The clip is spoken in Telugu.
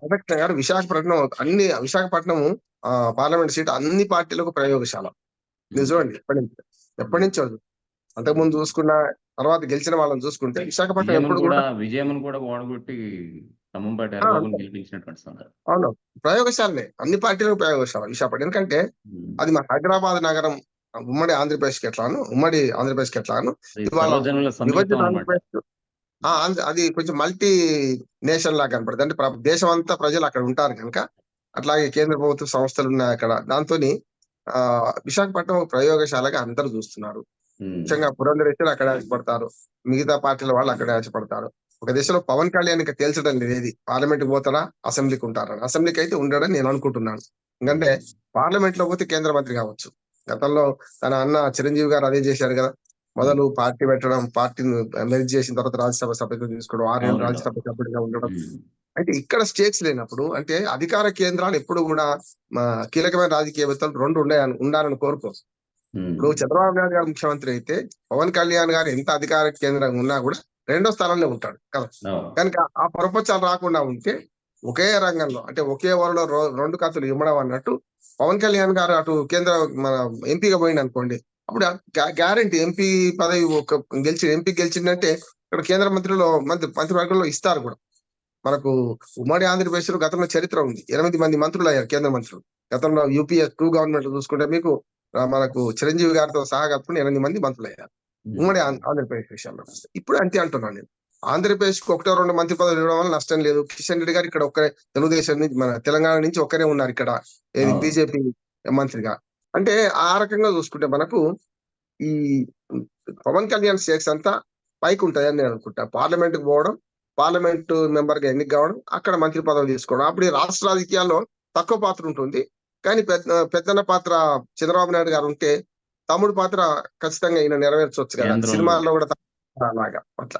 రాధాకృష్ణ గారు విశాఖపట్నం పార్లమెంట్ సీట్ అన్ని పార్టీలకు ప్రయోగశాల. నిజమండి. ఎప్పటి నుంచో అంతకుముందు చూసుకున్న తర్వాత గెలిచిన వాళ్ళని చూసుకుంటే విశాఖపట్నం ఎప్పుడు కూడా విజయమును కూడా ఓడగొట్టి ఖమ్మంపాటి హరిబాబుని గెలిపించినటువంటి సందర్భం. అవును, ప్రయోగశాలనే, అన్ని పార్టీలకు ప్రయోగశాల విశాఖపట్నం. ఎందుకంటే అది మన హైదరాబాద్ నగరం ఉమ్మడి ఆంధ్రప్రదేశ్కి ఎట్లాను ఇవాళ విభజిత ఆంధ్రప్రదేశ్ అది కొంచెం మల్టీ నేషన్ లాగా కనపడుతుంది. అంటే దేశం అంతా ప్రజలు అక్కడ ఉంటారు కనుక, అట్లాగే కేంద్ర ప్రభుత్వ సంస్థలు ఉన్నాయి అక్కడ. దాంతో విశాఖపట్నం ప్రయోగశాలగా అందరూ చూస్తున్నారు. ముఖ్యంగా పురంధరేశ్వరి అక్కడ ఆశపడతారు, మిగతా పార్టీల వాళ్ళు అక్కడ ఆశపడతారు. ఒక దేశంలో పవన్ కళ్యాణ్ ఇంకా తేల్చడం లేదు ఏది పార్లమెంట్కి పోతారా అసెంబ్లీకి ఉంటారని. అసెంబ్లీకి అయితే ఉండడని నేను అనుకుంటున్నాను. ఎందుకంటే పార్లమెంట్ లో పోతే కేంద్ర మంత్రి కావచ్చు. గతంలో తన అన్న చిరంజీవి గారు అదే చేశారు కదా, మొదలు పార్టీ పెట్టడం, పార్టీని మెరిజ్ చేసిన తర్వాత రాజ్యసభ సభ్యులు తీసుకోవడం, 6 నెలలు రాజ్యసభ సభ్యుడిగా ఉండడం. అయితే ఇక్కడ స్టేక్స్ లేనప్పుడు, అంటే అధికార కేంద్రాలు ఎప్పుడు కూడా కీలకమైన రాజకీయవేత్తలు 2 ఉండాలని కోరుకోరు. ఇప్పుడు చంద్రబాబు నాయుడు గారు ముఖ్యమంత్రి అయితే పవన్ కళ్యాణ్ గారు ఎంత అధికార కేంద్రంగా ఉన్నా కూడా 2వ స్థానంలో ఉంటాడు కదా. కనుక ఆ పొరపచ్చాలు రాకుండా ఉంటే ఒకే రంగంలో, అంటే ఒకే వరలో 2 కత్తులు ఇమ్మడం అన్నట్టు, పవన్ కళ్యాణ్ గారు అటు కేంద్ర మన ఎంపీగా పోయింది అనుకోండి, అప్పుడు గ్యారంటీ ఎంపీ పదవి ఎంపీ గెలిచిందంటే ఇక్కడ కేంద్ర మంత్రివర్గంలో ఇస్తారు కూడా. మనకు ఉమ్మడి ఆంధ్రప్రదేశ్ లో గతంలో చరిత్ర ఉంది, 8 మంది మంత్రులు అయ్యారు కేంద్ర మంత్రులు. గతంలో యూపీఏ 2 గవర్నమెంట్ చూసుకుంటే మీకు మనకు చిరంజీవి గారితో సహా కలుపుకుని 8 మంది మంత్రులు అయ్యారు ఉమ్మడి ఆంధ్రప్రదేశ్ విషయంలో. ఇప్పుడు అంతే అంటున్నాను నేను. ఆంధ్రప్రదేశ్ కు 1-2 మంత్రి పదవులు ఇవ్వడం వల్ల నష్టం లేదు. కిషన్ రెడ్డి గారు ఇక్కడ ఒక్కరే, తెలుగుదేశం నుంచి మన తెలంగాణ నుంచి ఒక్కరే ఉన్నారు ఇక్కడ బీజేపీ మంత్రిగా. అంటే ఆ రకంగా చూసుకుంటే మనకు ఈ పవన్ కళ్యాణ్ స్టేక్స్ అంతా పైకి ఉంటాయని నేను అనుకుంటా. పార్లమెంట్ కు పోవడం, పార్లమెంట్ మెంబర్ గా ఎన్నిక కావడం, అక్కడ మంత్రి పదవి తీసుకోవడం. అప్పుడు ఈ రాష్ట్ర రాజకీయాల్లో తక్కువ పాత్ర ఉంటుంది, కానీ పెద్దన్న పాత్ర చంద్రబాబు నాయుడు గారు ఉంటే తమ్ముడు పాత్ర ఖచ్చితంగా ఈయన నెరవేర్చవచ్చు కదా సినిమాల్లో కూడా అలాగా అట్లా.